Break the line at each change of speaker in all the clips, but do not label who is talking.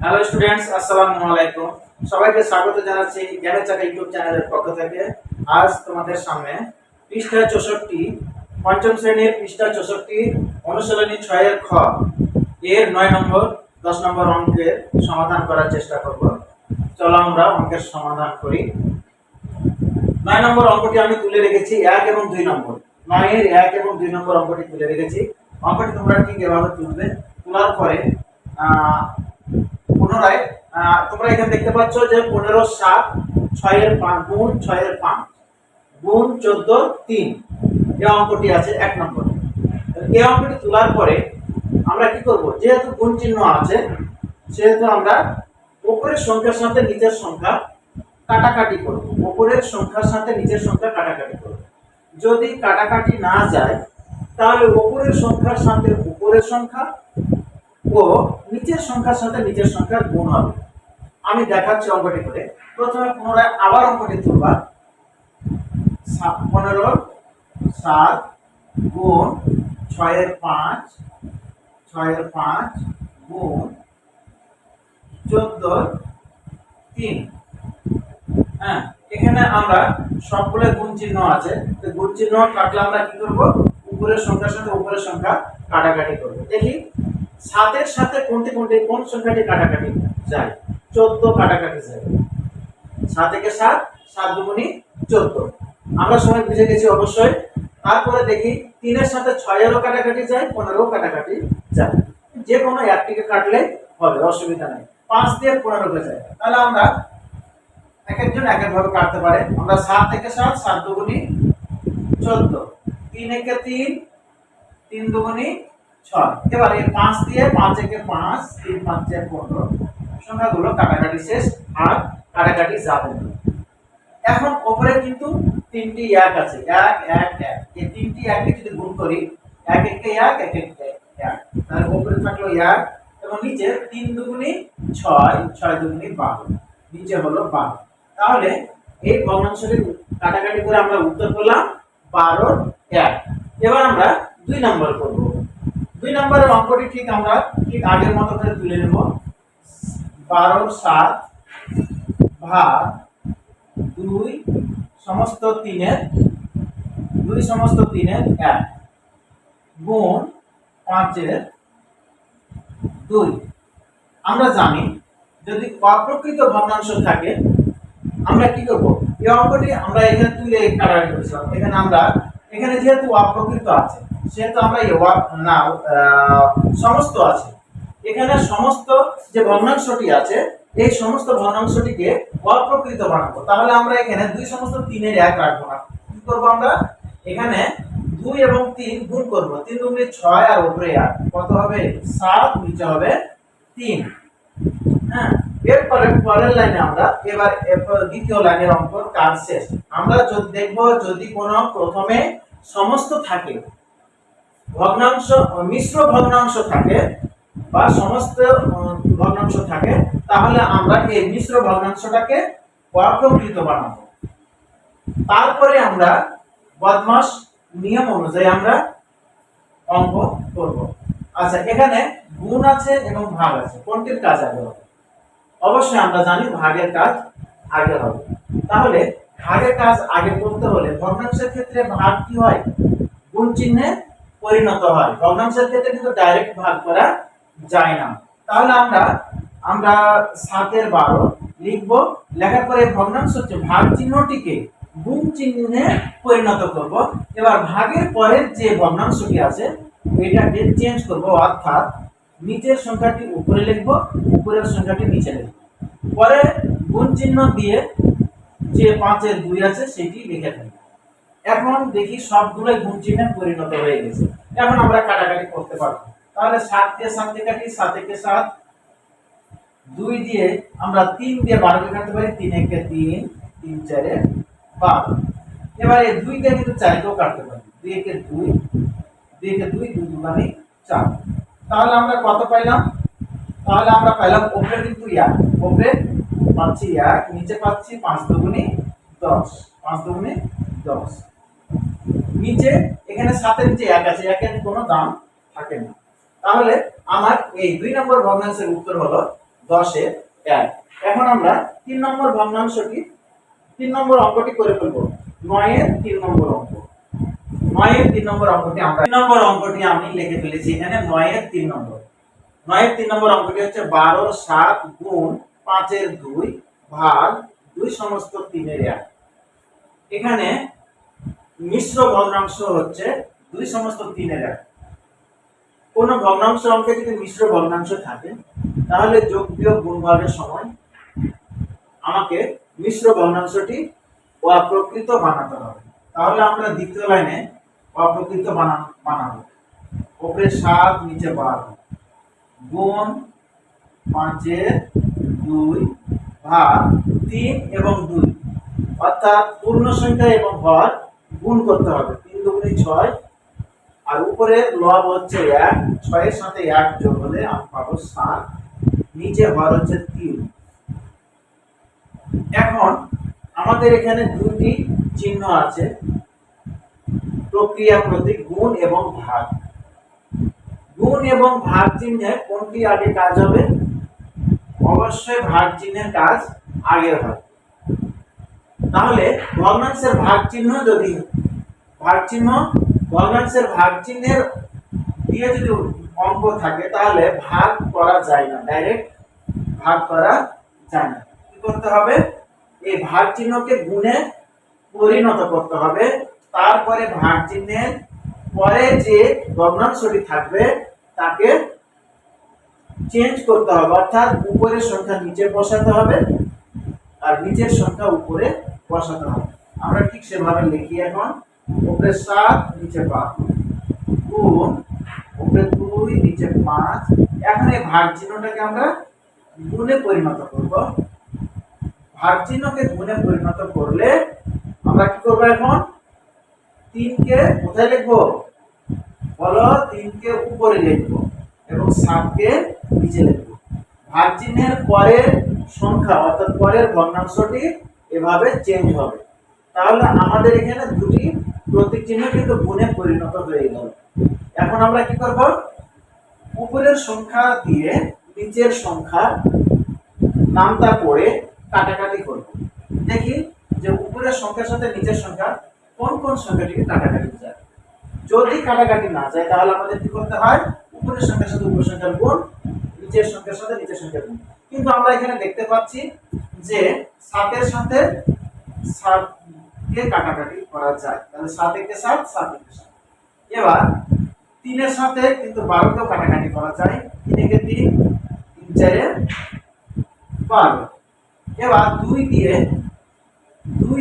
Hello students, আসসালামু আলাইকুম। সবাইকে স্বাগত জানাচ্ছি জ্ঞানের চাকা ইউটিউব চ্যানেলের পক্ষ থেকে। আজ তোমাদের সামনে পৃষ্ঠা 64, পঞ্চম শ্রেণীর পৃষ্ঠা 64, অনুশীলনী 6 এর খ এর 9 নম্বর 10 নম্বর অঙ্কের সমাধান করার চেষ্টা করব। চলো আমরা অঙ্কের সমাধান করি। 9 নম্বর অঙ্কটি আমি তুলে রেখেছি 1 এবং 2 নম্বর। 9 এর 1 এবং 2 নম্বর অঙ্কটি তুলে রেখেছি। অঙ্কটি তোমরা ঠিক এভাবে তুলবে। তোলার পরে পুনরায় তোমরা এখানে দেখতে পাচ্ছ যে 15 7 6 এর 5 গুণ 6 এর 5 গুণ 14 3 এই অঙ্কটি আছে 1 নম্বর। এই অঙ্কটি তোলার পরে আমরা কি করব, যেহেতু গুণ চিহ্ন আছে সেহেতু আমরা উপরের সংখ্যার সাথে নিচের সংখ্যা কাটাকাটি করব। উপরের সংখ্যার সাথে নিচের সংখ্যা কাটাকাটি করব। যদি কাটাকাটি না যায় তাহলে উপরের সংখ্যার সাথে উপরের সংখ্যা ও নিচের সংখ্যার সাথে নিচের সংখ্যার গুণ হবে। আমি দেখাচ্ছি অঙ্কটি করে। প্রথমে পুনরায় আবার অঙ্কটি তুলবা। 15 7 গুণ 6 এর 5 গুণ 14 3। হ্যাঁ, এখানে আমরা সবগুলো গুণ চিহ্ন আছে, তো গুণ চিহ্ন কাটলে আমরা কি করব, উপরের সংখ্যার সাথে উপরের সংখ্যা কাটাকাটি করব। দেখি 7 এর সাথে কোন সংখ্যাটি কাটাকাটি যায়? 14 কাটাকাটি যায়। 7 থেকে 7 7 দুগুণী 14। আমরা সবাই বুঝে গেছি অবশ্যই। তারপরে দেখি 3 এর সাথে 6 এরও কাটাকাটি যায়, 15 কাটাকাটি যায়। যে কোনো একটিকে কাটলে হবে, অসুবিধা নেই। 5 দিয়ে 15 কে যায়। তাহলে আমরা এক একজন এক এক ভাবে কাটতে পারে। আমরা 7 থেকে 7 7 দুগুণী 14, 3 একে 3 3 দুগুণী 6। এবার এই 5 দিয়ে 5 একে 5 3 5 এ 15 সংখ্যাগুলো কাটাকাটি শেষ, আর কাটাকাটি যাবে না। এখন উপরে কিন্তু তিনটি 1 আছে, 1 1 1। এই তিনটি 1 কে যদি গুণ করি, 1 1 কে 1 1 1 কে 1, তাহলে উপরে থাকলো 1 এবং নিচে 3 দুগুণী 6 6 দুগুণী 12, নিচে হলো 12। তাহলে এই ভগ্নাংশটির কাটাকাটি করে আমরা উত্তর পেলাম 12 1। এবার আমরা 2 নম্বর করব। 2 নম্বরের অঙ্কটি আমরা ঠিক আগের মতো করে তুলে নেব। 12 7 ভাগ 2 সমস্ত 3 এর 1 গুণ 5 এর 2। আমরা জানি যদি অপ্রকৃত ভগ্নাংশ থাকে আমরা কি করব, এই অঙ্কটি আমরা এখানে তুলে কাটাকাটি করেছিলাম। এখানে যেহেতু অপ্রকৃত আছে সেহেতু আমরা সমস্ত আছে, এখানে সমস্ত যে ভগ্নাংশটি আছে এই সমস্ত ভগ্নাংশটিকে অপ্রকৃত বানাবো। তাহলে আমরা এখানে 2 সমস্ত 3 এর 1 রাখবো না। কি করব, আমরা এখানে 2 এবং 3 গুণ করব। 3 দুগুণে 6 আর উপরে 1 কত হবে 7, নিচে হবে 3। হ্যাঁ, এরপরে পরের লাইনে আমরা এরপর দ্বিতীয় লাইনের অঙ্ক কাজ শেষ। আমরা যদি দেখব, যদি কোনো প্রথমে সমস্ত থাকে, ভগ্নাংশ মিশ্র ভগ্নাংশ থাকে বা সমস্ত ভগ্নাংশ থাকে, তাহলে আমরা এই মিশ্র ভগ্নাংশটাকে অপ্রকৃত বানাবো। তারপরে আমরা বদমাশ নিয়ম অনুযায়ী আমরা অঙ্ক করব। আচ্ছা, এখানে গুণ আছে এবং ভাগ আছে, কোনটির কাজ আগে হবে? অবশ্যই আমরা জানি ভাগের কাজ আগে হবে। তাহলে ভাগের কাজ আগে করতে হলে ভগ্নাংশের ক্ষেত্রে ভাগ কি হয়, গুণ চিহ্নে পরিণত হয়। ভগ্নাংশের ক্ষেত্রে কিন্তু ডাইরেক্ট ভাগ করা যায় না। তাহলে আমরা 7 এর 12 লিখব। লেখার পরে ভগ্নাংশ হচ্ছে ভাগ চিহ্নটিকে গুণ চিহ্নে পরিণত করব। এবার ভাগের পরের যে ভগ্নাংশটি আছে এটাকে চেঞ্জ করব, অর্থাৎ নিচের সংখ্যাটি উপরে লিখব, উপরের সংখ্যাটি নিচে লিখব। পরে গুণ চিহ্ন দিয়ে যে 5 এর 2 আছে সেটি লিখে ফেলব। এখন দেখি সবগুলোই গুণ চিহ্নে পরিণত হয়ে গেছে। এখন আমরা কাটাকাটি করতে পারবো। তাহলে 7 কে 7 দিয়ে কাটি, 7 একে 7, 2 দিয়ে আমরা 3 দিয়ে 12 কে কাটতে পারি, 3 একে 3 3 4 এ 12। এবারে 2 দিয়ে কিন্তু 4 কেও কাটতে পারি, 2 একে 2 2 একে 2 2 দুগুণে 4। তাহলে আমরা কত পাইলাম? তাহলে আমরা পাইলাম উপরে কিন্তু 1, উপরে পাচ্ছি 1, নিচে পাচ্ছি 5 দুগুণে 10, 5 দুগুণে 10। নিচে এখানে 7 এর নিচে 1 আছে, 1 এর কোনো দাম থাকে না। তাহলে আমার এই 2 নম্বর ভগ্নাংশের উত্তর হলো 10-এর 1। এখন আমরা 3 নম্বর ভগ্নাংশটি 3 নম্বর অঙ্কটি করে ফেলব। 9-এর 3 নম্বর অঙ্ক। 9-এর 3 নম্বর অঙ্কটি আমরা 3 নম্বর অঙ্কটি আমি লিখে ফেলেছি এখানে 9-এর 3 নম্বর। 9-এর 3 নম্বর অঙ্কটি হচ্ছে 12/7 গুণ 5-এর 2 ভাগ 2 সমস্ত 3-এর 1। এখানে মিশ্র ভগ্নাংশ হচ্ছে 2 সমস্ত 3-এর 1। কোন ভগ্নাংশ অঙ্কে যদি মিশ্র ভগ্নাংশ থাকে তাহলে যোগ বিয়োগ গুণ ভাগের সময় আমাকে মিশ্র ভগ্নাংশটি অপ্রকৃত বানাতে হবে। তাহলে আমরা দ্বিতীয় লাইনে অপ্রকৃত বানাবো। উপরে 7 নিচে 12 গুণ 5-এর 2 ভাগ 3 এবং 2, অর্থাৎ পূর্ণ সংখ্যা এবং হর গুণ করতে হবে। 3 দুগুণে 6 আর উপরে লব হচ্ছে 1, 6 এর সাথে 1 যোগ হলে আমি পাবো 7, নিচে হর হচ্ছে 3। এখন আমাদের এখানে দুটি চিহ্ন আছে, প্রক্রিয়া প্রতীক গুণ এবং ভাগ। গুণ এবং ভাগ চিহ্নে কোনটি আগে কাজ হবে? অবশ্যই ভাগ চিহ্নের কাজ আগে হবে। তাহলে ভগ্নাংশের ভাগ চিহ্ন যদি ভগ্নাংশের ভাগ চিহ্নের দিয়ে যদি অঙ্ক থাকে তাহলে ভাগ করা যায় না, ডাইরেক্ট ভাগ করা যায় না। কি করতে হবে? এই ভাগ চিহ্নকে গুণে পরিণত করতে হবে। তারপরে ভাগ চিহ্নের পরে যে ভগ্নাংশটি থাকবে তাকে চেঞ্জ করতে হবে, অর্থাৎ উপরের সংখ্যা নিচে বসাতে হবে আর নিচের সংখ্যা উপরে বসাতে হবে। আমরা ঠিক সেভাবে লিখি। এখন উপরে 7 নিচে 12 গুণ উপরে 2 নিচে 5। এখন এই ভাগ চিহ্নটাকে আমরা গুণে পরিণত করব। ভাগ চিহ্নকে গুণে পরিণত করলে আমরা কি করব? এখন 3 কে কোথায় লিখব? বলো, 3 কে উপরে লিখব এবং 7 কে নিচে লিখব। ভাগ চিহ্নের পরের সংখ্যা অর্থাৎ পরের ভগ্নাংশটি এভাবে চেঞ্জ হবে। তাহলে আমাদের এখানে দুটি প্রতীক চিহ্ন কিন্তু গুণে পরিণত হয়ে গেল। এখন আমরা কি করব? উপরের সংখ্যা দিয়ে নিচের সংখ্যা নামটা পড়ে কাটাকাটি করব। দেখি যে উপরের সংখ্যার সাথে নিচের সংখ্যা কোন কোন সংখ্যাটিকে কাটাকাটি যায়। যদি কাটাকাটি না যায় তাহলে আমাদের কি করতে হয়? উপরের সংখ্যার সাথে উপরের সংখ্যার গুণ, নিচের সংখ্যার সাথে নিচের সংখ্যার গুণ। কিন্তু আমরা এখানে দেখতে পাচ্ছি যে 7 এর সাথে 7 কে কাটাকাটি করা যায়। তাহলে 7 একে 7, 7 একে 7। এবার 3 এর সাথে কিন্তু 12 কেও কাটাকাটি করা যায়। 3 একে 3, 3 4 12। এবার 2 দিয়ে 2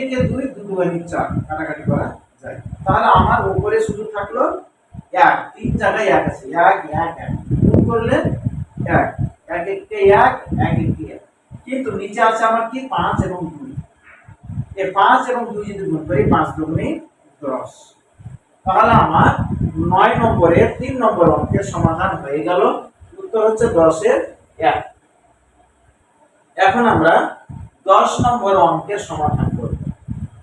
একে 2, 2 দুগুণে 4 কাটাকাটি করা যায়। তাহলে আমার উপরে শুধু থাকলো 1, 3 জায়গায় 1 আছে, 1 1 1 গুণ করলে 1, 1 একে 1, 1 একে 1। কিন্তু নিচে আছে আমার কি? 5 এবং 2। এই 5 এবং 2 যদি গুণ করি 5 দুগুণে 10। তাহলে আমার 9 নম্বরের 3 নম্বর অঙ্কের সমাধান হয়ে গেল। উত্তর হচ্ছে 10-এর 1। এখন আমরা 10 নম্বর অঙ্কের সমাধান করব।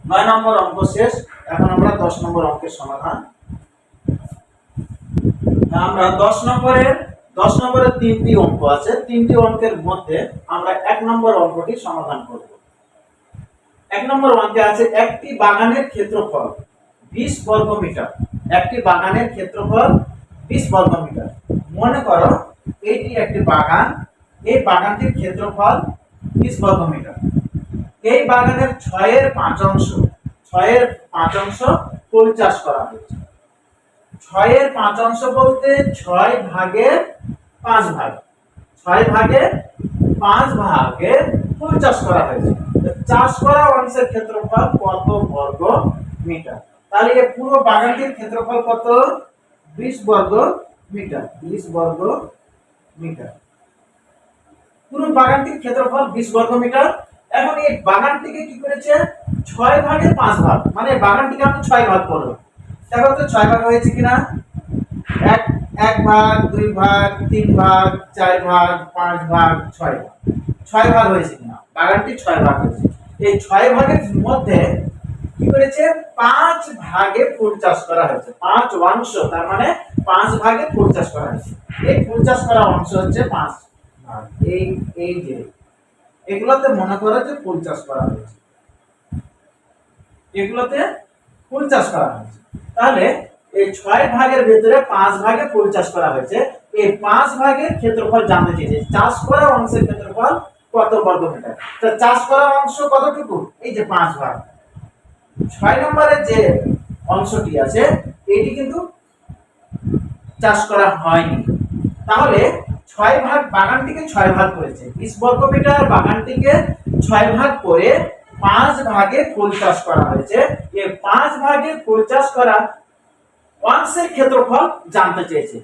9 নম্বর অঙ্ক শেষ, এখন আমরা 10 নম্বর অঙ্কের সমাধান। আমরা 10 নম্বরের 3টি অঙ্ক আছে। 3টি অঙ্কের মধ্যে আমরা 1 নম্বর অঙ্কটি সমাধান করব। 1 নম্বর অঙ্কে আছে একটি বাগানের ক্ষেত্রফল 20 বর্গ মিটার। একটি বাগানের ক্ষেত্রফল 20 বর্গ মিটার। মনে করো এটি একটি বাগান, এই বাগানটির ক্ষেত্রফল 20 বর্গ মিটার। এই বাগানের 6-এর 5 অংশ পরিচাষ করা হয়েছে। 6-এর 5 অংশ বলতে 6 ভাগের 5 ভাগ, 6 ভাগের 5 ভাগে পরিচাষ করা হয়েছে। চাষ করা অংশের ক্ষেত্রফল কত বর্গ মিটার? তাহলে এই পুরো বাগানটির ক্ষেত্রফল কত? 20 বর্গ মিটার। 20 বর্গ মিটার। পুরো বাগানটির ক্ষেত্রফল 20 বর্গ মিটার। এখন এই বাগানটিকে কি করেছে? 6 ভাগের 5 ভাগ, মানে বাগানটিকে আমি 6 ভাগ করলাম। দেখো তো 6 ভাগ হয়েছে কিনা? 1 ভাগ, 2 ভাগ, 3 ভাগ, 4 ভাগ, 5 ভাগ, 6 ভাগ। 6 ভাগ হয়েছে কিনা? বাগানটি 6 ভাগ হয়েছে। এই 6 ভাগের মধ্যে কি করেছে? 5 ভাগে ফুল চাষ করা হয়েছে। 5 অংশ, তার মানে 5 ভাগে ফুল চাষ করা হয়েছে। এই ফুল চাষ করা অংশ হচ্ছে 5 আর এই এই যে এগুলোতে মনে করে যে ফুল চাষ করা হয়েছে, এগুলোতে ফুল চাষ করা হয়েছে। তাহলে এই 6 ভাগের ভিতরে 5 ভাগে ফুল চাষ করা হয়েছে। এই 5 ভাগের ক্ষেত্রফল জানতে চেয়েছে, চাষ করা অংশের ক্ষেত্রফল কত বর্গ মিটার। তো চাষ করা অংশ কতটুকু, এই যে 5 ভাগ। 6 নম্বরের যে অংশটি আছে এটি কিন্তু চাষ করা হয়নি। তাহলে 6 ভাগ, বাগানটিকে 6 ভাগ করেছে, 20 বর্গ মিটার বাগানটিকে 6 ভাগ করে 5 ভাগে ফুল চাষ করা হয়েছে। এই 5 ভাগে ফুল চাষ করা অংশের ক্ষেত্রফল জানতে চেয়েছে।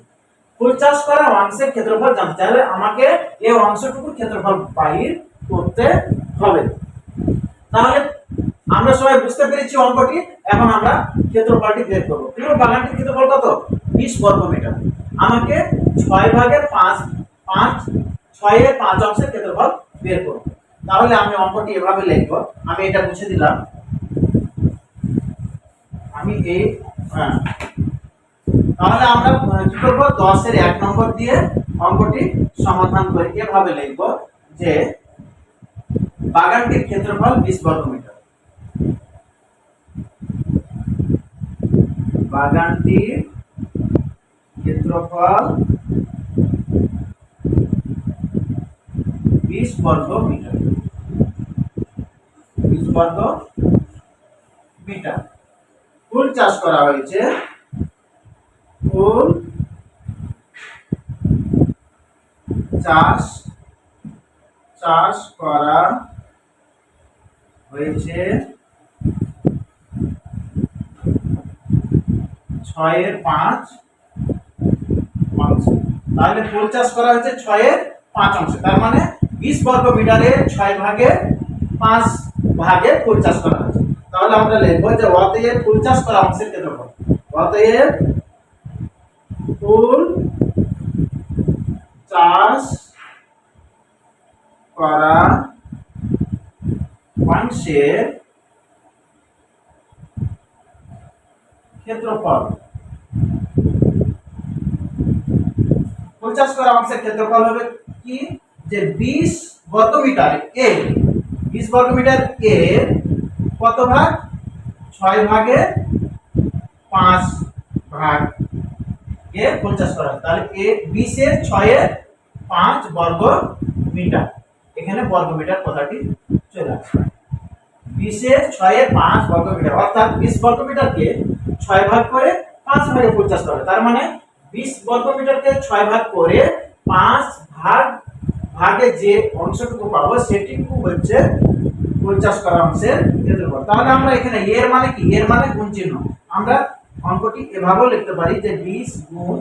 ফুল চাষ করা অংশের ক্ষেত্রফল জানতে চাইলে আমাকে এই অংশটুকুর ক্ষেত্রফল বাহির করতে হবে। তাহলে আমরা সবাই বুঝতে পেরেছি অঙ্কটি। এখন আমরা ক্ষেত্রফলটি বের করব। পুরো বাগানটির ক্ষেত্রফল কত, 20 বর্গ মিটার। আমাকে 6 ভাগের 6 এর 5 অংশের ক্ষেত্রফল বের করব। তাহলে আমি অঙ্কটি এভাবে লিখব, আমি এটা মুছে দিলাম। আমি এই তাহলে আমরা কি করব, 10 এর 1 নম্বর দিয়ে অঙ্কটি সমাধান করে এভাবে লিখব যে বাগানটির ক্ষেত্রফল 20 বর্গ মিটার। বাগানটির ক্ষেত্রফল 20 বর্গ মিটার, 20 বর্গ মিটার। ফুল চাষ করা হয়েছে, ফুল চাষ করা হয়েছে 6 এর 5 অংশ। তাহলে ফুল চাষ করা হয়েছে 6 এর 5 অংশ, তার মানে 20 বর্গ মিটারের 6 ভাগে 5 ভাগে ফুল চাষ করা হয়েছে। তাহলে আমরা লিখব যে অতএব ফুল চাষ করা অংশের ক্ষেত্রফল, অতএব ফুল চাষ করা অংশের ক্ষেত্রফল, ফুল চাষ করা অংশের ক্ষেত্রফল হবে কি, যে 20 বর্গ মিটার এ, 20 বর্গ মিটার এ কত ভাগ, 6 ভাগে 5 ভাগ এ ফুল চাষ করা হয়। তাহলে এ 20 এর 6 এর 5 বর্গ মিটার, এখানে বর্গ মিটার কথাটি চলে আসবে। 20 এর 6 এর 5 বর্গ মিটার, অর্থাৎ 20 বর্গ মিটারকে 6 ভাগ করে 5 ভাগে ফুল চাষ করা হয়। তার মানে 20 বর্গ মিটারকে 6 ভাগ করে 5 ভাগে যে অংশটুকু পাবো সেটিটুকু হচ্ছে ফুল চাষ করা অংশের ক্ষেত্রফল। তাহলে আমরা এখানে এর মানে কি, এর মানে গুণ চিহ্ন। আমরা অঙ্কটি এভাবেও লিখতে পারি যে 20 গুণ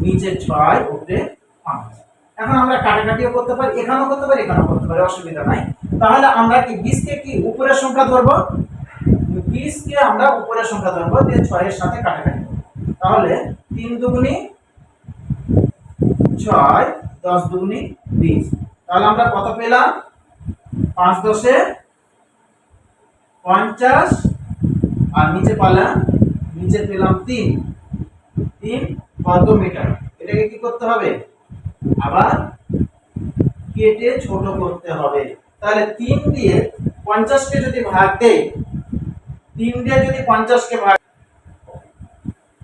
নিচে 6 উপরে 5। এখন আমরা কাটাকাটিও করতে পারি, এখানেও করতে পারি, এখানেও করতে পারি, অসুবিধা নাই। তাহলে আমরা কি 20 কে কি উপরের সংখ্যা ধরবো, 20 কে আমরা উপরের সংখ্যা ধরবো, দিয়ে 6 এর সাথে কাটাকাটি করব। তাহলে 3 দুগুণী 6, 10 দুগুণী 20। তাহলে আমরা কত পেলাম, 5 10 50, আর নিচে পেলাম 3 বর্গ মিটার। এটাকে কি করতে হবে, আবার কেটে ছোট করতে হবে। তাহলে 3 দিয়ে 50 কে যদি ভাগ দেই, 3 দিয়ে যদি 50 কে ভাগ,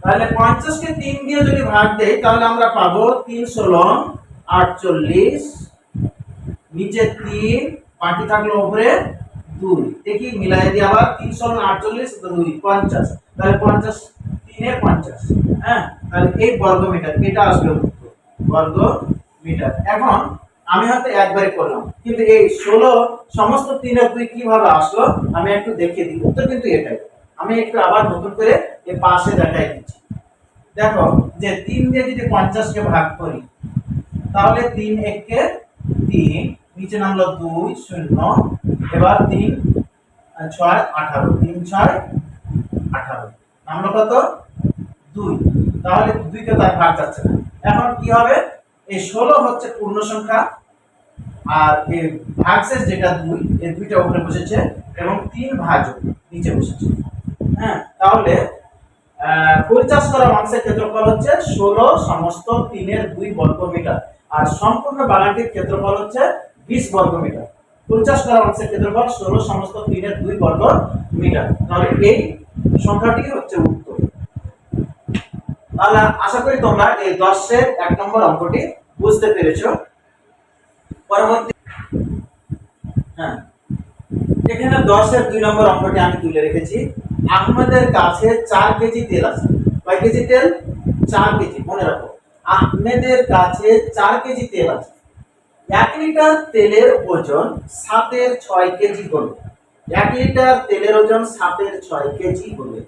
তাহলে 50 কে 3 দিয়ে যদি ভাগ দেই তাহলে আমরা পাবো 3 16 48, নিচে 3 বাকি থাকলো উপরে 2। দেখি মিলাই দিই আবার, 3 16 48 2 50। তাহলে 50 3 এ 50, হ্যাঁ, তাহলে এই বর্গ মিটার, এটা আসবে উত্তর, বর্গ মিটার। এখন আমি হয়তো একবারে করলাম, কিন্তু এই 16 সমস্ত 3 এর 2 কিভাবে আসলো আমি একটু দেখিয়ে দিই। উত্তর কিন্তু এটাই। আমি একটু আবার নতুন করে এই পাশে দেখাই দিচ্ছি। দেখো যে 3 দিয়ে যদি 50 কে ভাগ করি তাহলে 3 1 কে 3, নিচে নামলো 2 0, এবার 3 6 18, 3 6 18, নামলো কত 2। তাহলে 2 কে তার ভাগ যাচ্ছে না। এখন কি হবে, এই 16 হচ্ছে পূর্ণ সংখ্যা, আর এই ভাগশেষ যেটা 2, এই 2টা উপরে বসেছে এবং 3 ভাজক নিচে বসেছে। হ্যাঁ, তাহলে ফুল চাষ করা অংশের ক্ষেত্রফল হচ্ছে 16 সমস্ত 3 এর 2 বর্গ মিটার। আর সম্পূর্ণ বাগানটির ক্ষেত্রফল হচ্ছে 20 বর্গ মিটার। 50 কাঠা অংশের ক্ষেত্রফল 16 সমস্ত 3 এর 2 বর্গ মিটার। তাহলে এই সংখ্যাটি হচ্ছে উত্তর। তাহলে আশা করি তোমরা এই 10 এর 1 নম্বর অঙ্কটি বুঝতে পেরেছো। পরবর্তী হ্যাঁ, এখানে 10 এর 2 নম্বর অঙ্কটি আমি তুলে রেখেছি। আহমেদের কাছে 4 কেজি তেল আছে। কয় কেজি তেল? 4 কেজি। মনে রাখো, আহমেদের কাছে 4 কেজি তেল আছে। 1 লিটার তেলের ওজন 7 এর 6 কেজি হলে 1 লিটার তেলের ওজন 7 এর 6 কেজি হলে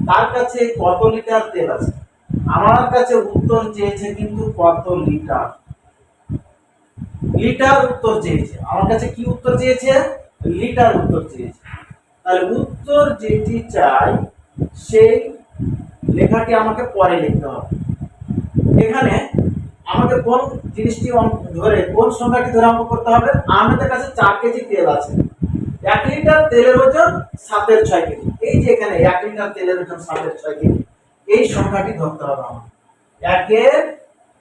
তার কাছে কত লিটার তেল আছে? আমার কাছে উত্তর চেয়েছে কিন্তু কত লিটার। লিটার উত্তর চেয়েছে। আমার কাছে কি উত্তর চেয়েছে? লিটার উত্তর চেয়েছে। তাহলে উত্তর যেটি চাই সেই লেখাটি আমাকে পরে লিখতে হবে। এখানে আমাকে কোন জিনিসটি ধরে, কোন সংখ্যাটি ধরে অঙ্ক করতে হবে? আমাদের কাছে 4 কেজি তেল আছে। 1 লিটার তেলের ওজন 7 এর 6 কেজি। এই যে এখানে 1 লিটার তেলের ওজন 7 এর 6 কেজি, এই সংখ্যাটি ধরতে হবে আমার।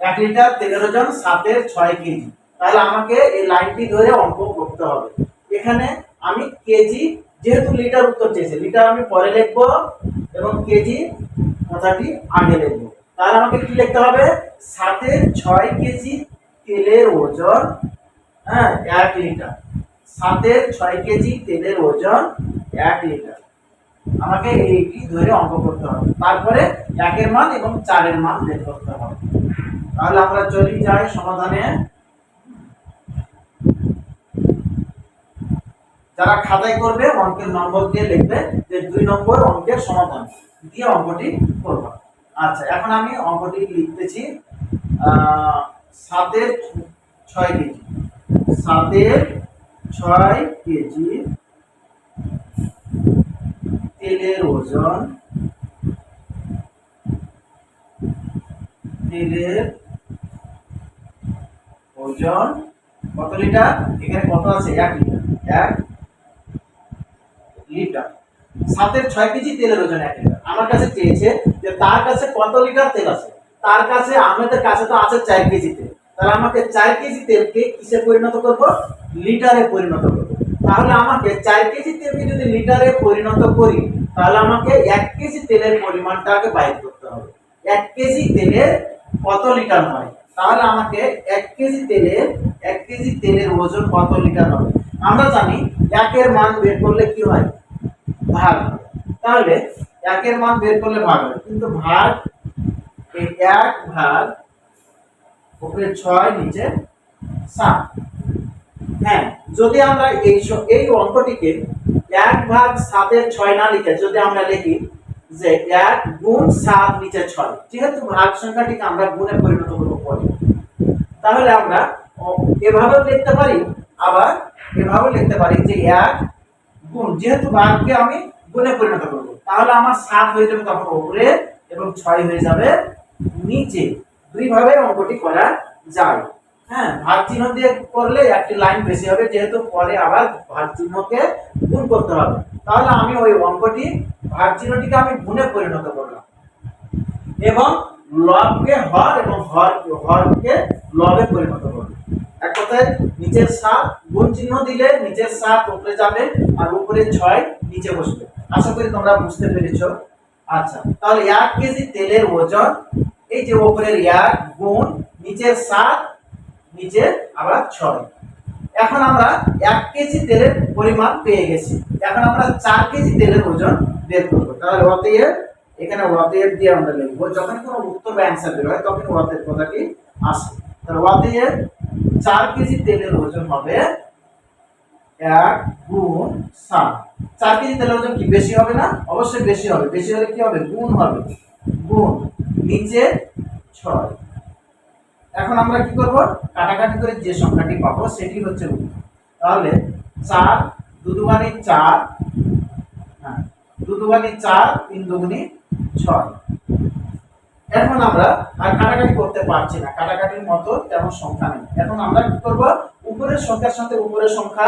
1 লিটার তেলের ওজন 7 এর 6 কেজি। তাহলে আমাকে এই লাইনটি ধরে অঙ্ক করতে হবে। এখানে আমি কেজি, যেহেতু লিটার উত্তর চেয়েছে, লিটার আমি পরে লিখব এবং কেজি কথাটি আগে লিখব। তাহলে আমাকে কি লিখতে হবে? 7 এর 6 কেজি তেলের ওজন 1 লিটার। 7 এর 6 কেজি তেলের ওজন 1 লিটার। আমাকে এইটি ধরে অঙ্ক করতে হবে। তারপরে 1 এর মান এবং 4 এর মান বের করতে হবে। তাহলে আমরা চলে যাই সমাধানে। যারা খাতায় করবে অঙ্কের নম্বর দিয়ে লিখবে যে 2 নম্বর অঙ্কের সমাধান দিয়ে অঙ্কটি করব। আচ্ছা, এখন আমি অঙ্কটি লিখতেছি। 7 এর 6 কেজি। 7 এর 6 কেজি তেলের ওজন, কত লিটার? এখানে কত আছে? 1 লিটার। 1 লিটার। 7 এর 6 কেজি তেলের ওজন 1 লিটার। আমার কাছে চেয়েছে যে তার কাছে কত লিটার তেল আছে। তার কাছে, আমাদের কাছে তো আছে 4 কেজি তেল। তাহলে আমাকে 4 কেজি তেলকে কিসে পরিণত করব? লিটারে পরিণত করব। তাহলে আমাকে 4 কেজি তেলকে যদি লিটারে পরিণত করি, তাহলে আমাকে 1 কেজি তেলের পরিমাণটাকে বাইর করতে হবে। 1 কেজি তেলের কত লিটার হয়? তাহলে আমাকে 1 কেজি তেলের ওজন কত লিটার হবে? আমরা জানি 1 এর মান বের করলে কি হয়? ভাগ। তাহলে 1 এর মান বের করলে ভাগ হয়, কিন্তু ভাগ, এই 1 ভাগ উপরে 6 নিচে 7। হ্যাঁ, যদি আমরা এই অঙ্কটিকে 1 ভাগ 7 এর 6 না লিখে যদি আমরা লিখি যে 1 গুণ 7 নিচে 6, যেহেতু ভাগ সংখ্যাটিকে আমরা গুণে পরিণত করব পরে, তাহলে আমরা এভাবে লিখতে পারি, আবার এভাবে লিখতে পারি যে 1 গুণ, যেহেতু ভাগকে আমি গুণে পরিণত করব, তাহলে আমার 7 হয়ে যাবে তখন উপরে এবং 6 হয়ে যাবে নিচে। দুই ভাবে অঙ্কটি করা যায়। হ্যাঁ, ভাগ চিহ্ন দিয়ে করলে একটি লাইন বেশি হবে, যেহেতু পরে আবার ভাগ চিহ্নকে গুণ করতে হবে। তাহলে আমি ওই অঙ্কটি, ভাগ চিহ্নটিকে আমি গুণে পরিণত করলাম এবং লবকে হর এবং হরকে লবে পরিণত করলাম। এক কথায় নিচের 7 গুণ চিহ্ন দিলে নিচের 7 উপরে যাবে আর উপরে 6 নিচে বসবে। আশা করি তোমরা বুঝতে পেরেছো। আচ্ছা, তাহলে 1 কেজি তেলের ওজন, এই যে উপরের 1 গুণ নিচের 7 নিচে আবার 6। এখন আমরা 1 কেজি তেলের পরিমাণ পেয়ে গেছি। এখন আমরা 4 কেজি তেলের ওজন বের করব। তাহলে অতএব, এখানে অতএব দিয়ে আমরা লিখব, যখন কোনো উত্তর বা অ্যানসার বের হয় তখন অতএব কথাটি আসে। তাহলে অতএব 4 কেজি তেলের ওজন হবে 1 গুণ 7। 4 কেজি তেলের ওজন কি বেশি হবে না? অবশ্যই বেশি হবে। বেশি হলে কি হবে? গুণ হবে। গুণ নিচে 6। এখন আমরা কি করব? কাটাকাটি করে যে সংখ্যাটি পাবো সেটি হচ্ছে উত্তর। তাহলে 4 2 দুগুণে 4, হ্যাঁ 2 দুগুণে 4, 3 দুগুণে 6। এখন আমরা আর কাটাকাটি করতে পারছি না, কাটাকাটির মতো তেমন সংখ্যা নেই। এখন আমরা কি করব? উপরের সংখ্যার সাথে উপরের সংখ্যা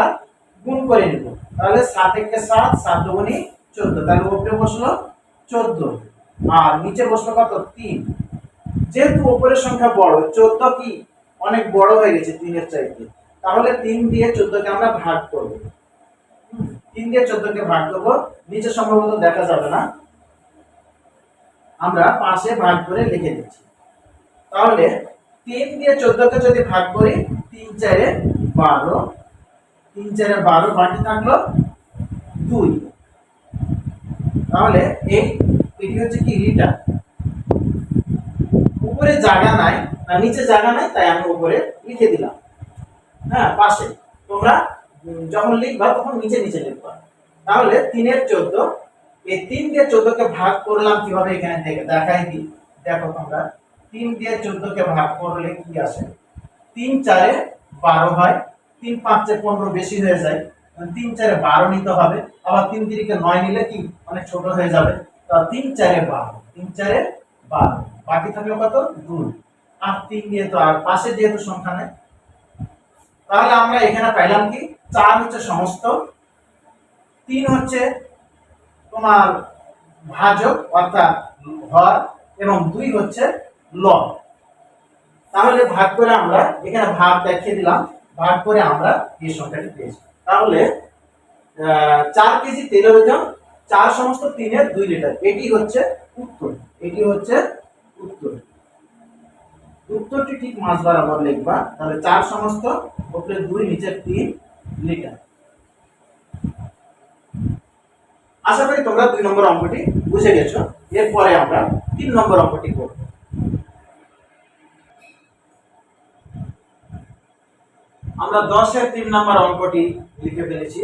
গুণ করে নিব। তাহলে 7 একে 7, 7 দুগুণে 14। তাহলে উপরে বসলো 14 আর নিচে বসলো কত? 3। যেহেতু উপরের সংখ্যা বড়, 14 কি অনেক বড় হয়ে গেছে 3-এর চাইতে। তাহলে 3 দিয়ে 14কে আমরা ভাগ করব। 3 দিয়ে 14কে ভাগ করব, নিচে সম্ভবত দেখা যাবে না, আমরা পাশে ভাগ করে লিখে দিচ্ছি। তাহলে 3 দিয়ে 14কে যদি ভাগ করি, 3 4 12, 3 4 12, বাকি থাকলো 2। তাহলে এটি হচ্ছে কি রিটার্ন। উপরে জায়গা নাই আর নিচে জায়গা নাই, তাই আমি উপরে লিখে দিলাম। হ্যাঁ, পাশে তোমরা যখন লিখবা তখন নিচে নিচে লিখবা। তাহলে 3-এর 14, এই 3 দিয়ে 14কে ভাগ করলাম কিভাবে এখানে দেখাই দিই। দেখো তোমরা 3 দিয়ে 14কে ভাগ করলে কি আসে, 3 4 12 হয়, 3 5 15 বেশি হয়ে যায়, 3 4 12 নিতে হবে। আবার 3 3 কে 9 নিলে কি অনেক ছোট হয়ে যাবে। তো 3 4 12, 3 4 12, বাকি থাকলো কত 2। আর 3 দিয়ে তো আর পাশে যেহেতু সংখ্যা নেই, তাহলে আমরা এখানে পাইলাম কি 4 হচ্ছে সমস্ত, 3 হচ্ছে তোমার ভাজক অর্থাৎ হর, এবং 2 হচ্ছে লব। তাহলে ভাগ করে আমরা এখানে ভাগ দেখিয়ে দিলাম, ভাগ করে আমরা এই সংখ্যাটি পেয়েছি। তাহলে 4 কেজি তেলের ওজন 4 সমস্ত 3-এর 2 লিটার, এটি হচ্ছে উত্তর। এটি হচ্ছে উত্তর। উত্তরটি ঠিক মাঝ বরাবর লিখবা। তাহলে 4 সমস্ত, উপরে 2, নিচে 3 লিটার। আশা করি তোমরা 2 নম্বর অঙ্কটি বুঝে গেছো। এরপরে আমরা 3 নম্বর অঙ্কটি করব। আমরা 10-এর 3 নম্বর অঙ্কটি লিখে ফেলেছি।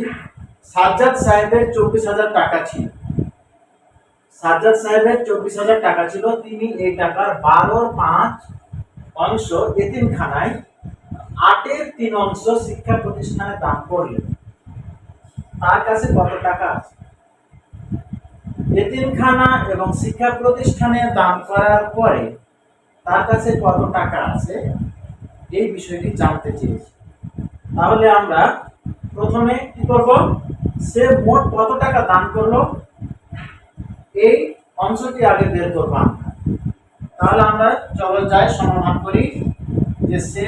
সাজ্জাদ সাহেবের 24,000 টাকা ছিল। সাজ্জাদ সাহেবের 24,000 টাকা ছিল। তিনি এই টাকার 12/5 অংশ এতিমখানায়, 8-এর 3 অংশ শিক্ষা প্রতিষ্ঠানে দান করলেন। তার কাছে কত টাকা আছে? এতিমখানা এবং শিক্ষা প্রতিষ্ঠানে দান করার পরে তার কাছে কত টাকা আছে, এই বিষয়টি জানতে চেয়েছি। তাহলে আমরা প্রথমে কি করব, সে মোট কত টাকা দান করলো এই অংশটি আগে বের করব। তাহলে আমরা চলো যাই সমাধান করি যে সে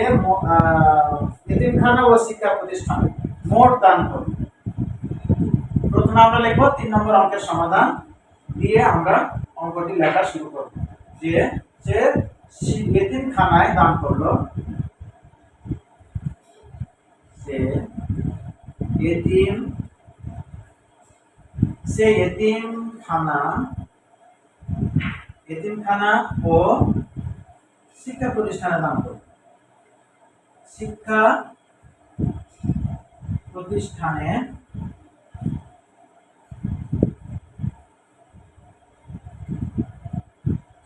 এতিমখানা ও শিক্ষা প্রতিষ্ঠানে মোট দান করলো। প্রথমে আমরা লিখব 3 নম্বর অঙ্কের সমাধান, দিয়ে আমরা অঙ্কটি লেখা শুরু করব। যে সে এতিমখানায় দান করলো, সে এতিমখানা ও শিক্ষা প্রতিষ্ঠানে দান করলো।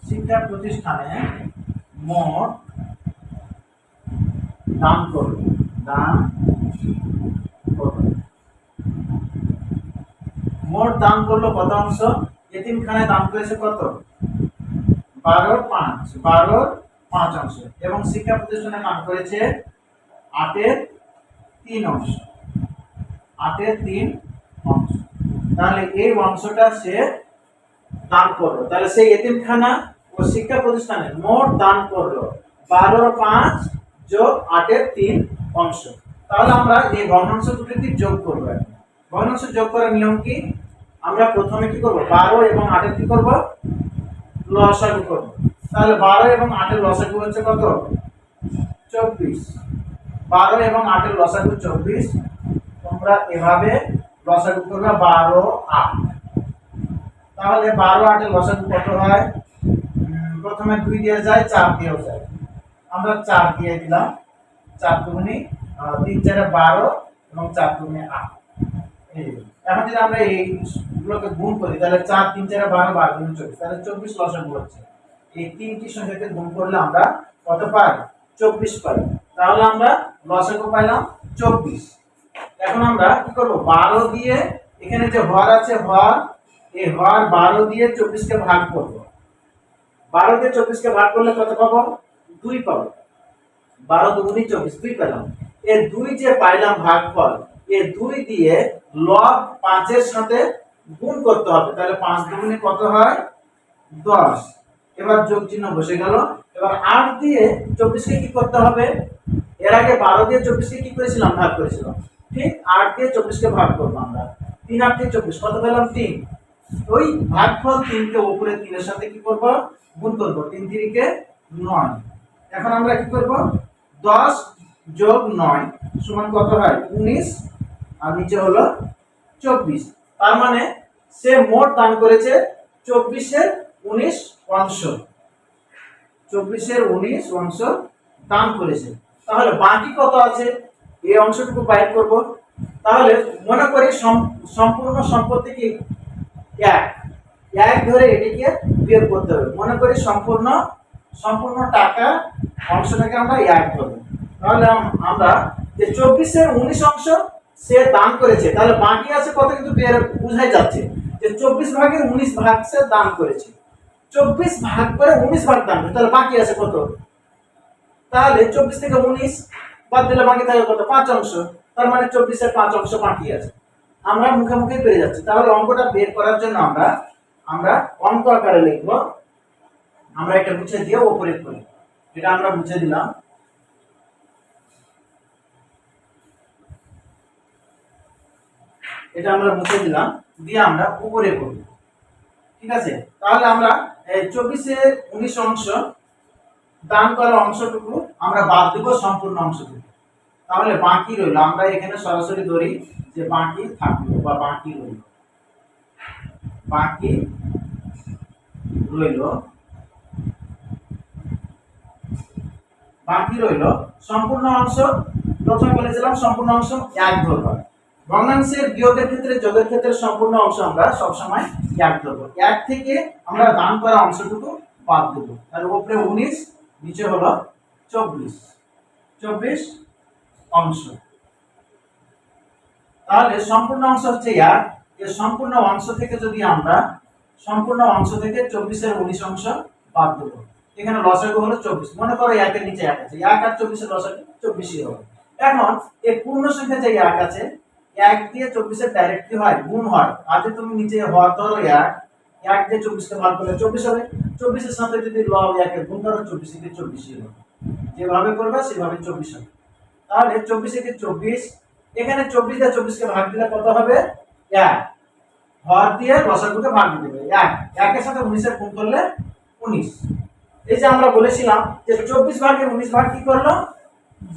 শিক্ষা প্রতিষ্ঠানে মোট দান করলো। মোট দান করলো কত অংশ? এতিমখানায় দান করেছে কত? 12/5 অংশ, এবং শিক্ষা প্রতিষ্ঠানে দান করেছে 8-এর 3 অংশ। 8-এর 3 অংশ। তাহলে এই অংশটা সে দান করলো। তাহলে সেই এতিমখানা ও শিক্ষা প্রতিষ্ঠানে মোট দান করলো 12/5 যোগ 8-এর 3 অংশ। তাহলে আমরা এই ভগ্নাংশ দুটিকে যোগ করব। ভগ্নাংশ যোগ করার নিয়ম কি? আমরা প্রথমে কি করব, 12 এবং 8-এর কি করব, লসাগু করব। তাহলে 12 এবং 8-এর লসাগু হচ্ছে কত? 24। 12 এবং 8-এর লসাগু 24। তোমরা এভাবে লসাগু করবে 12 8। তাহলে 12 8-এর লসাগু কত হয়? প্রথমে 2 দিয়ে যায়, 4 দিয়েও যায়। আমরা 4 দিয়ে দিলাম। 4 দুগুণে 3 4 12 এবং 4 দুগুণে 8। এখন যদি আমরা এইগুলোকে গুণ করি, তাহলে 4 3 4 12 12 গুণ 24, তাহলে 24 লসাগু হচ্ছে। এই তিনটি সংখ্যাকে গুণ করলে আমরা কত পাই? 24 পাই। তাহলে আমরা লসাগু পাইলাম 24। এখন আমরা কি করব, 12 দিয়ে এখানে যে হর আছে, হর, এই হর 12 দিয়ে 24 কে ভাগ করব। 12 দিয়ে 24 কে ভাগ করলে কত পাবো? 2 পাবো। 12 দুগুণে 24, 2 পেলাম। এই 2 যে পাইলাম ভাগফল, এই 2 দিয়ে লব 5 এর সাথে গুণ করতে হবে। তাহলে 5 দুগুণে কত হয়? 10। এবার যোগ চিহ্ন বসে গেল। এবার 8 দিয়ে 24 কে কি করতে হবে, এর আগে 12 দিয়ে 24 কে কি করেছিলাম, ভাগ করেছিলাম। ঠিক 8 দিয়ে 24 কে ভাগ করব আমরা। 3 8 দিয়ে 24 কত পেলাম, 3। ওই ভাগফল 3 কে উপরে 3 এর সাথে কি করব, গুণ করব। 3 3 কে 9। এখন আমরা কি করব, 10 যোগ 9 সমান কত হয়, 19। আর নিচে হলো 24। তার মানে সে মোট দান করেছে 24 এর 19 অংশ। 24 এর 19 অংশ দান করেছে। তাহলে বাকি কত আছে, এই অংশটুকু বাইর করব। তাহলে মনে করি সম্পূর্ণ সম্পত্তি কি 1 1 ধরে এটিকে বিয়োগ করতে হবে। মনে করি সম্পূর্ণ টাকা অংশটাকে আমরা 1 ধরব। তাহলে আমরা যে 24 এর 19 অংশ সে দান করেছে, তাহলে বাকি আছে কত, কিন্তু বুঝাই যাচ্ছে যে 24 ভাগের 19 ভাগ সে দান করেছে। 24 ভাগ করে 19 ভাগ দান করেছে, তাহলে বাকি আছে কত, তাহলে 24 থেকে 19 বাদ দিলে বাকি থাকে কত, 5 অংশ। তার মানে 24 এর 5 অংশ বাকি আছে। আমরা মুখে মুখে পেরে যাচ্ছি। তাহলে অঙ্কটা বের করার জন্য আমরা অঙ্ক আকারে লিখব। আমরা এটা মুছে দিয়ে উপরে করি, এটা আমরা মুছে দিলাম। এটা আমরা মুছে দিলাম, দিয়ে আমরা উপরে করব। ঠিক আছে, তাহলে আমরা 24 এর 19 অংশ দান করা অংশটুকু আমরা বাদ দেব সম্পূর্ণ অংশ থেকে। তাহলে বাকি রইল, আমরা এখানে সরাসরি ধরি যে বাকি থাকলো বা বাকি রইল, বাকি রইল, বাকি রইল সম্পূর্ণ অংশ। প্রথমে বলেছিলাম সম্পূর্ণ অংশ 1 ধরব। ভগ্নাংশের বিয়োগের ক্ষেত্রে, যোগের ক্ষেত্রে সম্পূর্ণ অংশ আমরা সব সময় 1 ধরব। 1 থেকে আমরা দান করা অংশটুকু বাদ দেব। তার উপরে 19, নিচে হলো 24 অংশ। তাহলে সম্পূর্ণ অংশ হচ্ছে 1। এই সম্পূর্ণ অংশ থেকে যদি আমরা সম্পূর্ণ অংশ থেকে 24 এর 19 অংশ বাদ দেব। এখানে লসাগু হলো 24। মনে করো 1 এর নিচে 1 আছে, 1 আর 24 এর লসাগু 24ই হবে। এখন এই পূর্ণ সংখ্যা যে 1 আছে, 1 দিয়ে 24 এর ডাইরেক্ট কি হয়, গুণ হয়। আর যদি তুমি নিচে হর ধরো 1 দিয়ে 24 কে ভাগ করলে 24 হবে। 24 এর সাথে যদি লব 1 এর গুণ করো, 24 কে 24ই হবে। যেভাবে করবে সেভাবে 24 হবে। তাহলে 24 কে 24, এখানে 24 দিয়ে 24 কে ভাগ দিলে কত হবে, 1। হর দিয়ে লসাগুকে ভাগ দিতে হবে 1। 1 এর সাথে 19 এর গুণ করলে 19। এই যে আমরা বলেছিলাম যে 24 ভাগের 19 ভাগ কি করলো,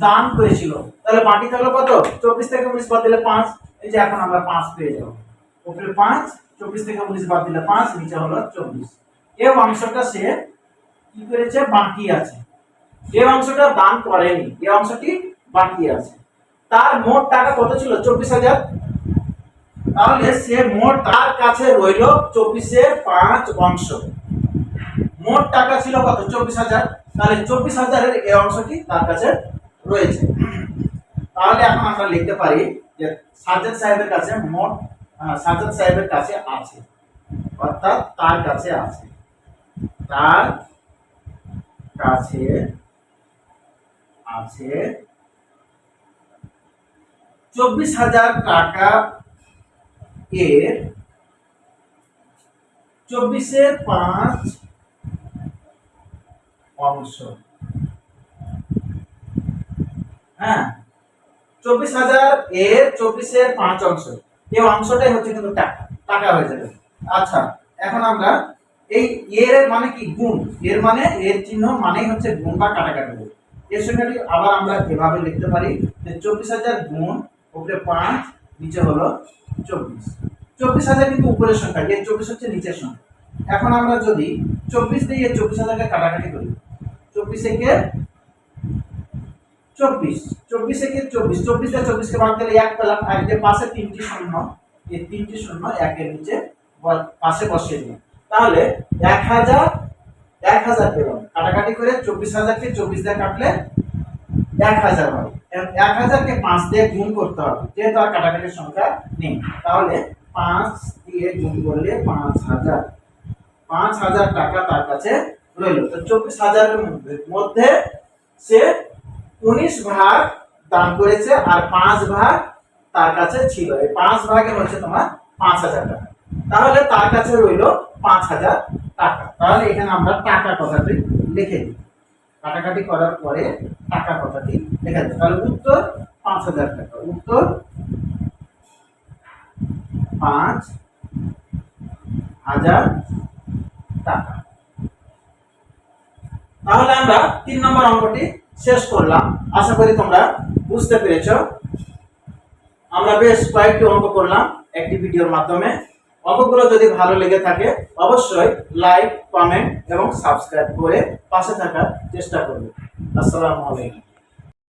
দান করেছিল। তাহলে বাকি থাকলো কত, 24 থেকে 19 বাদ দিলে 5। এই যে এখন আমরা 5 পেয়ে যাব। উপরে 5, 24 থেকে 19 বাদ দিলে 5, নিচে হলো 24। এই অংশটা সে কি করেছে, বাকি আছে। এই অংশটা দান করেনি, এই অংশটি বাকি আছে। তার মোট টাকা কত ছিল, 24,000। তাহলে সে মোট তার কাছে রইল 24 এর 5 অংশ। মোট টাকা ছিল কত, 24,000। তাহলে 24,000 এর এই অংশটি তার কাছে রয়েছে। তাহলে এখন আমরা লিখতে পারি যে সাজ্জাদ সাহেবের কাছে মোট, সাজ্জাদ সাহেবের কাছে আছে, অর্থাৎ তার কাছে আছে, তার কাছে আছে 24,000 টাকা এর 24 এর 5 অংশ। হ্যাঁ, 24,000 এর 24 এর 5 অংশ। এই অংশটাই হচ্ছে কিন্তু টাকা হয়ে যাবে। আচ্ছা, এখন আমরা এই এর মানে কি, গুণ। এর মানে, এর চিহ্ন মানেই হচ্ছে গুণ বা কাটাকাটি। এর সংখ্যাটি আবার আমরা এভাবে লিখতে পারি যে 24,000 গুণ উপরে 5, নিচে হলো 24। 24,000 কিন্তু উপরের সংখ্যা, এর 24 হচ্ছে নিচের সংখ্যা। এখন আমরা যদি 24 দিয়ে 24,000 কে কাটাকাটি করি, 24 একে 24, 24 একে 24, 24 দিয়ে 24 কে ভাগ দিলে 1 পেলাম। আর যে পাশে 3টি শূন্য, এই 3টি শূন্য 1 এর নিচে পাশে বসিয়ে দিই। তাহলে 1000 পেলাম। কাটাকাটি করে 24,000 কে 24 দিয়ে কাটলে 1000 হবে। 1000 কে 5 দিয়ে গুণ করতে হবে, যেহেতু আর কাটাকাটির সংখ্যা নেই। তাহলে 5 দিয়ে গুণ করলে 5000 টাকা তার কাছে রইল। তো 24,000 এর মধ্যে সে 19 ভাগ দান করেছে আর 5 ভাগ তার কাছে ছিল। এই 5 ভাগে হচ্ছে তোমার 5000 টাকা। তাহলে তার কাছে রইল 5,000 টাকা। তাহলে এখানে আমরা টাকা কথাটি লিখে দিই, কাটাকাটি করার পরে টাকা কথাটি লিখে দিই। তাহলে উত্তর 5,000 টাকা, উত্তর 5,000 টাকা। তাহলে আমরা 3 নম্বর অঙ্কটি শেষ করলাম। আশা করি তোমরা বুঝতে পেরেছো। আমরা বেশ কয়েকটি অঙ্ক করলাম একটি ভিডিওর মাধ্যমে। অঙ্কগুলো যদি ভালো লেগে থাকে অবশ্যই লাইক, কমেন্ট এবং সাবস্ক্রাইব করে পাশে থাকার চেষ্টা করবে। আসসালামু আলাইকুম।